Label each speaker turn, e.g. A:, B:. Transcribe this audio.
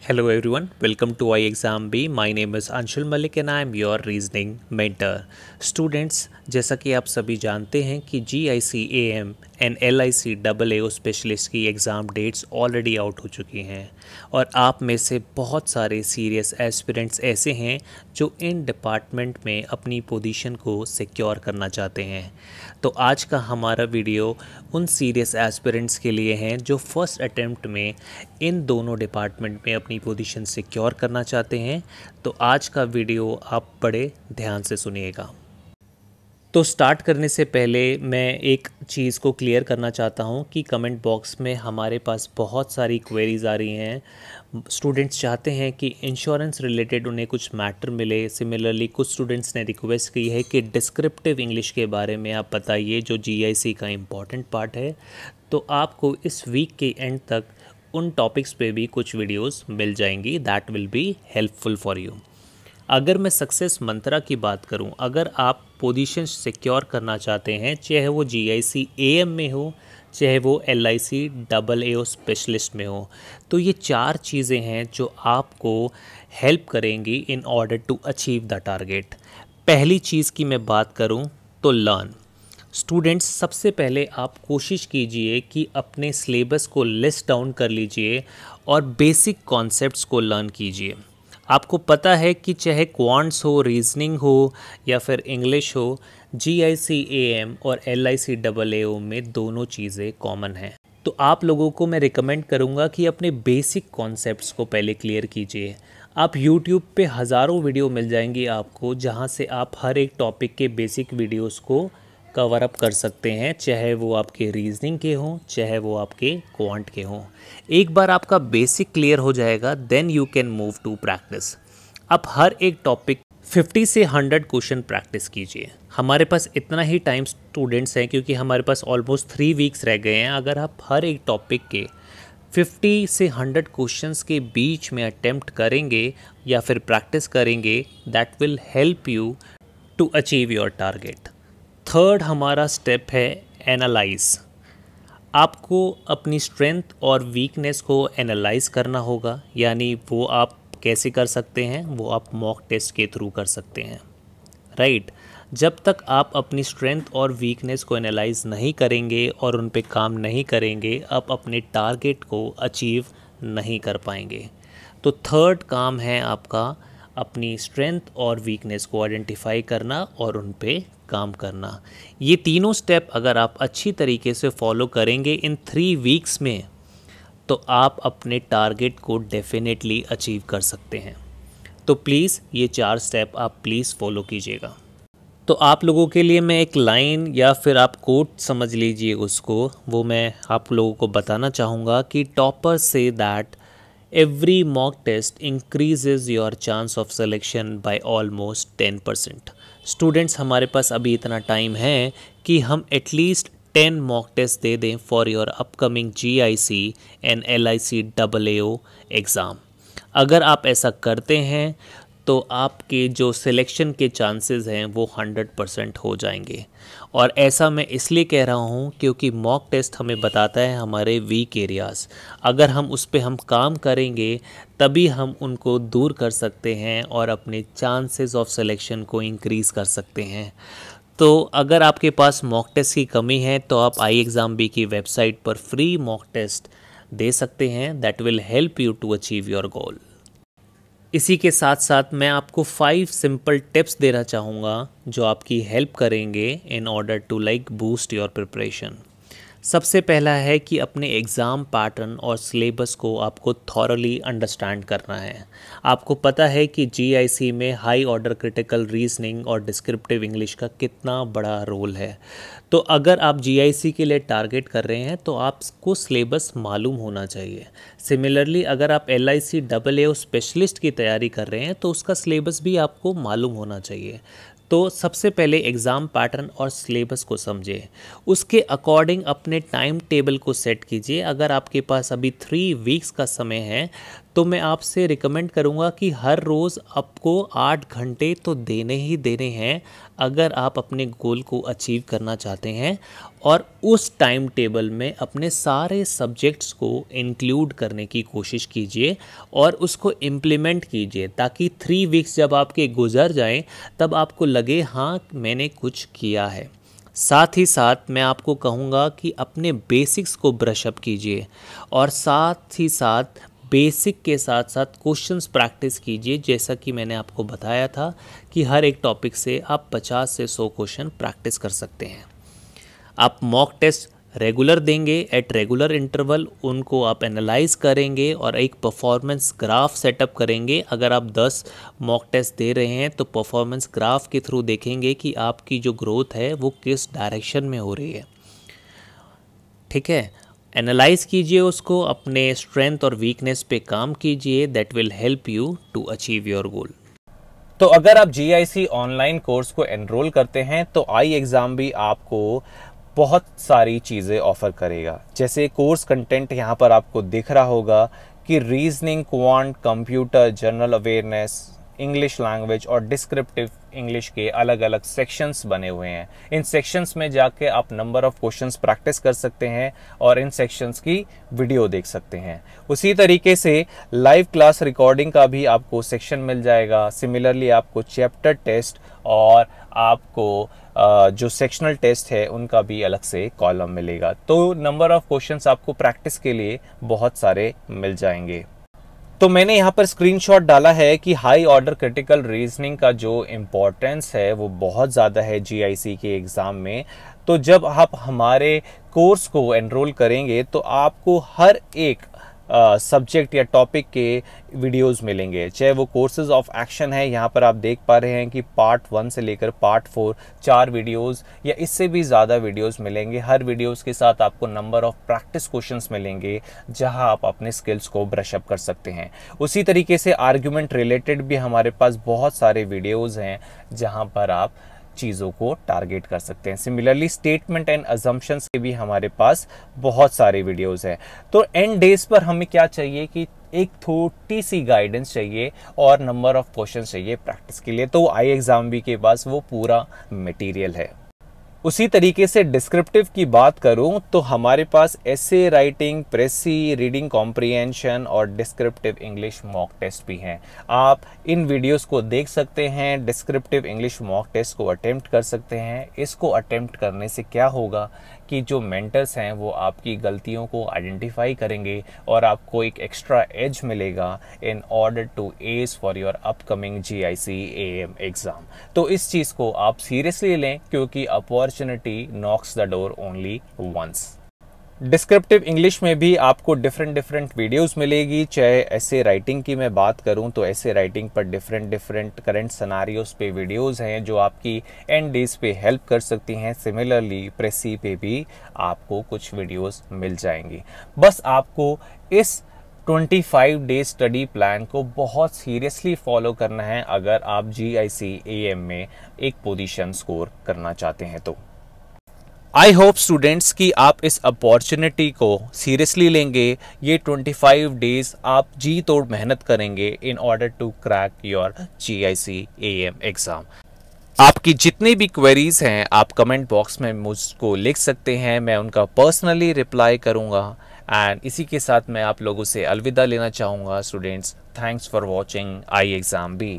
A: Hello everyone, welcome to iExam B. My name is Anshul Malik and I am your reasoning mentor. Students, जैसा कि आप सभी जानते हैं कि GICAM एंड LICAAO स्पेशलिस्ट की एग्ज़ाम डेट्स ऑलरेडी आउट हो चुकी हैं और आप में से बहुत सारे सीरियस एस्पिरेंट्स ऐसे हैं जो इन डिपार्टमेंट में अपनी पोजीशन को सिक्योर करना चाहते हैं। तो आज का हमारा वीडियो उन सीरियस एस्पिरेंट्स के लिए हैं जो फर्स्ट अटेम्प्ट में इन दोनों डिपार्टमेंट में अपनी पोजीशन सिक्योर करना चाहते हैं। तो आज का वीडियो आप बड़े ध्यान से सुनिएगा। तो स्टार्ट करने से पहले मैं एक चीज़ को क्लियर करना चाहता हूं कि कमेंट बॉक्स में हमारे पास बहुत सारी क्वेरीज़ आ रही हैं। स्टूडेंट्स चाहते हैं कि इंश्योरेंस रिलेटेड उन्हें कुछ मैटर मिले। सिमिलरली कुछ स्टूडेंट्स ने रिक्वेस्ट की है कि डिस्क्रिप्टिव इंग्लिश के बारे में आप बताइए, जो GIC का इम्पॉर्टेंट पार्ट है। तो आपको इस वीक के एंड तक उन टॉपिक्स पे भी कुछ वीडियोस मिल जाएंगी। That will be helpful for you. अगर मैं सक्सेस मंत्रा की बात करूं, अगर आप पोजीशन सिक्योर करना चाहते हैं, चाहे वो GICAM में हो, चाहे वो LICAAO स्पेशलिस्ट में हो, तो ये 4 चीज़ें हैं जो आपको हेल्प करेंगी in order to achieve the target. पहली चीज़ की मैं बात करूं तो लर्न। स्टूडेंट्स, सबसे पहले आप कोशिश कीजिए कि अपने सिलेबस को लिस्ट डाउन कर लीजिए और बेसिक कॉन्सेप्ट्स को लर्न कीजिए। आपको पता है कि चाहे क्वांट्स हो, रीजनिंग हो या फिर इंग्लिश हो, GICAM और LICAAO में दोनों चीज़ें कॉमन हैं। तो आप लोगों को मैं रिकमेंड करूंगा कि अपने बेसिक कॉन्सेप्ट्स को पहले क्लियर कीजिए। आप YouTube पे हज़ारों वीडियो मिल जाएंगी आपको, जहां से आप हर एक टॉपिक के बेसिक वीडियोस को कवर अप कर सकते हैं, चाहे वो आपके रीजनिंग के हों, चाहे वो आपके क्वांट के हों। एक बार आपका बेसिक क्लियर हो जाएगा, then you can move to practice. आप हर एक टॉपिक 50 से 100 क्वेश्चन प्रैक्टिस कीजिए। हमारे पास इतना ही टाइम स्टूडेंट्स हैं क्योंकि हमारे पास ऑलमोस्ट 3 वीक्स रह गए हैं। अगर आप हर एक टॉपिक के 50 से 100 क्वेश्चंस के बीच में अटेम्प्ट करेंगे या फिर प्रैक्टिस करेंगे, that will help you to achieve your target. Third हमारा स्टेप है एनालाइज। आपको अपनी स्ट्रेंथ और वीकनेस को एनालाइज करना होगा, यानी वो आप कैसे कर सकते हैं, वो आप मॉक टेस्ट के थ्रू कर सकते हैं, राइट। जब तक आप अपनी स्ट्रेंथ और वीकनेस को एनालाइज नहीं करेंगे और उन पे काम नहीं करेंगे, आप अपने टारगेट को अचीव नहीं कर पाएंगे। तो थर्ड काम है आपका अपनी स्ट्रेंथ और वीकनेस को आइडेंटिफाई करना और उन पे काम करना। ये तीनों स्टेप अगर आप अच्छी तरीके से फॉलो करेंगे इन 3 वीक्स में, तो आप अपने टारगेट को डेफिनेटली अचीव कर सकते हैं। तो प्लीज़ ये 4 स्टेप आप प्लीज़ फॉलो कीजिएगा। तो आप लोगों के लिए मैं एक लाइन या फिर आप कोट समझ लीजिए उसको, वो मैं आप लोगों को बताना चाहूँगा कि topper say that every mock test increases your chance of selection by almost 10%। Students, हमारे पास अभी इतना टाइम है कि हम एटलीस्ट 10 मॉक टेस्ट दे दें for your upcoming GIC and LICAAO exam. अगर आप ऐसा करते हैं तो आपके जो सिलेक्शन के चांसेस हैं वो 100% हो जाएंगे। और ऐसा मैं इसलिए कह रहा हूँ क्योंकि मॉक टेस्ट हमें बताता है हमारे वीक एरियाज़। अगर हम उस पर हम काम करेंगे तभी हम उनको दूर कर सकते हैं और अपने चांसेस ऑफ सिलेक्शन को इंक्रीज़ कर सकते हैं। तो अगर आपके पास मॉक टेस्ट की कमी है तो आप iExam B की वेबसाइट पर फ्री मॉक टेस्ट दे सकते हैं। That will help you to achieve your goal. इसी के साथ साथ मैं आपको 5 सिंपल टिप्स देना चाहूँगा जो आपकी हेल्प करेंगे in order to boost your preparation. सबसे पहला है कि अपने एग्ज़ाम पैटर्न और सिलेबस को आपको थॉरली अंडरस्टैंड करना है। आपको पता है कि GIC में हाई ऑर्डर क्रिटिकल रीजनिंग और डिस्क्रिप्टिव इंग्लिश का कितना बड़ा रोल है। तो अगर आप GIC के लिए टारगेट कर रहे हैं तो आपको सिलेबस मालूम होना चाहिए। सिमिलरली अगर आप LICAAO स्पेशलिस्ट की तैयारी कर रहे हैं तो उसका सिलेबस भी आपको मालूम होना चाहिए। तो सबसे पहले एग्ज़ाम पैटर्न और सिलेबस को समझें, उसके अकॉर्डिंग अपने टाइम टेबल को सेट कीजिए। अगर आपके पास अभी 3 वीक्स का समय है तो मैं आपसे रिकमेंड करूँगा कि हर रोज़ आपको 8 घंटे तो देने ही देने हैं अगर आप अपने गोल को अचीव करना चाहते हैं, और उस टाइम टेबल में अपने सारे सब्जेक्ट्स को इंक्लूड करने की कोशिश कीजिए और उसको इम्प्लीमेंट कीजिए, ताकि 3 वीक्स जब आपके गुजर जाएं तब आपको लगे हाँ मैंने कुछ किया है। साथ ही साथ मैं आपको कहूँगा कि अपने बेसिक्स को ब्रशअप कीजिए, और साथ ही साथ बेसिक के साथ साथ क्वेश्चंस प्रैक्टिस कीजिए। जैसा कि मैंने आपको बताया था कि हर एक टॉपिक से आप 50 से 100 क्वेश्चन प्रैक्टिस कर सकते हैं। आप मॉक टेस्ट रेगुलर देंगे, एट रेगुलर इंटरवल उनको आप एनालाइज करेंगे और एक परफॉर्मेंस ग्राफ सेटअप करेंगे। अगर आप 10 मॉक टेस्ट दे रहे हैं तो परफॉर्मेंस ग्राफ के थ्रू देखेंगे कि आपकी जो ग्रोथ है वो किस डायरेक्शन में हो रही है। ठीक है, एनालाइज कीजिए उसको, अपने स्ट्रेंथ और वीकनेस पे काम कीजिए। That will help you to achieve your goal.
B: तो अगर आप GIC ऑनलाइन कोर्स को एनरोल करते हैं तो आई एग्ज़ाम भी आपको बहुत सारी चीज़ें ऑफ़र करेगा। जैसे कोर्स कंटेंट यहाँ पर आपको दिख रहा होगा कि reasoning, quant, computer, general awareness, English language और डिस्क्रिप्टिव इंग्लिश के अलग अलग सेक्शंस बने हुए हैं। इन सेक्शंस में जाके आप नंबर ऑफ क्वेश्चंस प्रैक्टिस कर सकते हैं और इन सेक्शंस की वीडियो देख सकते हैं। उसी तरीके से लाइव क्लास रिकॉर्डिंग का भी आपको सेक्शन मिल जाएगा। सिमिलरली आपको चैप्टर टेस्ट और आपको जो सेक्शनल टेस्ट है उनका भी अलग से कॉलम मिलेगा। तो नंबर ऑफ क्वेश्चंस आपको प्रैक्टिस के लिए बहुत सारे मिल जाएंगे। तो मैंने यहाँ पर स्क्रीनशॉट डाला है कि हाई ऑर्डर क्रिटिकल रीजनिंग का जो इम्पोर्टेंस है वो बहुत ज़्यादा है GIC के एग्ज़ाम में। तो जब आप हमारे कोर्स को एनरोल करेंगे तो आपको हर एक सब्जेक्ट या टॉपिक के वीडियोस मिलेंगे, चाहे वो कोर्सेज ऑफ एक्शन है। यहाँ पर आप देख पा रहे हैं कि पार्ट 1 से लेकर पार्ट 4 4 वीडियोस या इससे भी ज़्यादा वीडियोस मिलेंगे। हर वीडियोस के साथ आपको नंबर ऑफ प्रैक्टिस क्वेश्चंस मिलेंगे जहां आप अपने स्किल्स को ब्रश अप कर सकते हैं। उसी तरीके से आर्ग्यूमेंट रिलेटेड भी हमारे पास बहुत सारे वीडियोज़ हैं जहाँ पर आप चीज़ों को टारगेट कर सकते हैं। सिमिलरली स्टेटमेंट एंड अजम्पशंस के भी हमारे पास बहुत सारे वीडियोस हैं। तो एंड डेज पर हमें क्या चाहिए कि एक छोटी सी गाइडेंस चाहिए और नंबर ऑफ क्वेश्चन चाहिए प्रैक्टिस के लिए। तो आई एग्जाम भी के पास वो पूरा मटेरियल है। उसी तरीके से डिस्क्रिप्टिव की बात करूं तो हमारे पास एसे राइटिंग, प्रेसी, रीडिंग कॉम्प्रिहेंशन और डिस्क्रिप्टिव इंग्लिश मॉक टेस्ट भी हैं। आप इन वीडियोस को देख सकते हैं, डिस्क्रिप्टिव इंग्लिश मॉक टेस्ट को अटेम्प्ट कर सकते हैं। इसको अटेम्प्ट करने से क्या होगा कि जो मेंटर्स हैं वो आपकी गलतियों को आइडेंटिफाई करेंगे और आपको एक एक्स्ट्रा एज मिलेगा in order to edge for your upcoming GIC AM exam. तो इस चीज़ को आप सीरियसली लें क्योंकि opportunity knocks the door only once. Descriptive English में भी आपको डिफरेंट वीडियोस मिलेगी। चाहे ऐसे राइटिंग की मैं बात करूं तो ऐसे राइटिंग पर डिफरेंट करंट सिनारियोस पे वीडियोस हैं जो आपकी एंड डेज पे हेल्प कर सकती हैं। सिमिलरली प्रेसी पे भी आपको कुछ वीडियोस मिल जाएंगी। बस आपको इस 25 डे स्टडी प्लान को बहुत सीरियसली फॉलो करना है अगर आप GIC AM में एक पोजीशन स्कोर करना चाहते हैं। तो आई होप स्टूडेंट्स कि आप इस अपॉर्चुनिटी को सीरियसली लेंगे। ये 25 डेज आप जी तोड़ मेहनत करेंगे in order to crack your GIC AM exam. आपकी जितनी भी क्वेरीज हैं आप कमेंट बॉक्स में मुझको लिख सकते हैं, मैं उनका पर्सनली रिप्लाई करूंगा। एंड इसी के साथ मैं आप लोगों से अलविदा लेना चाहूँगा students. Thanks for watching I exam B.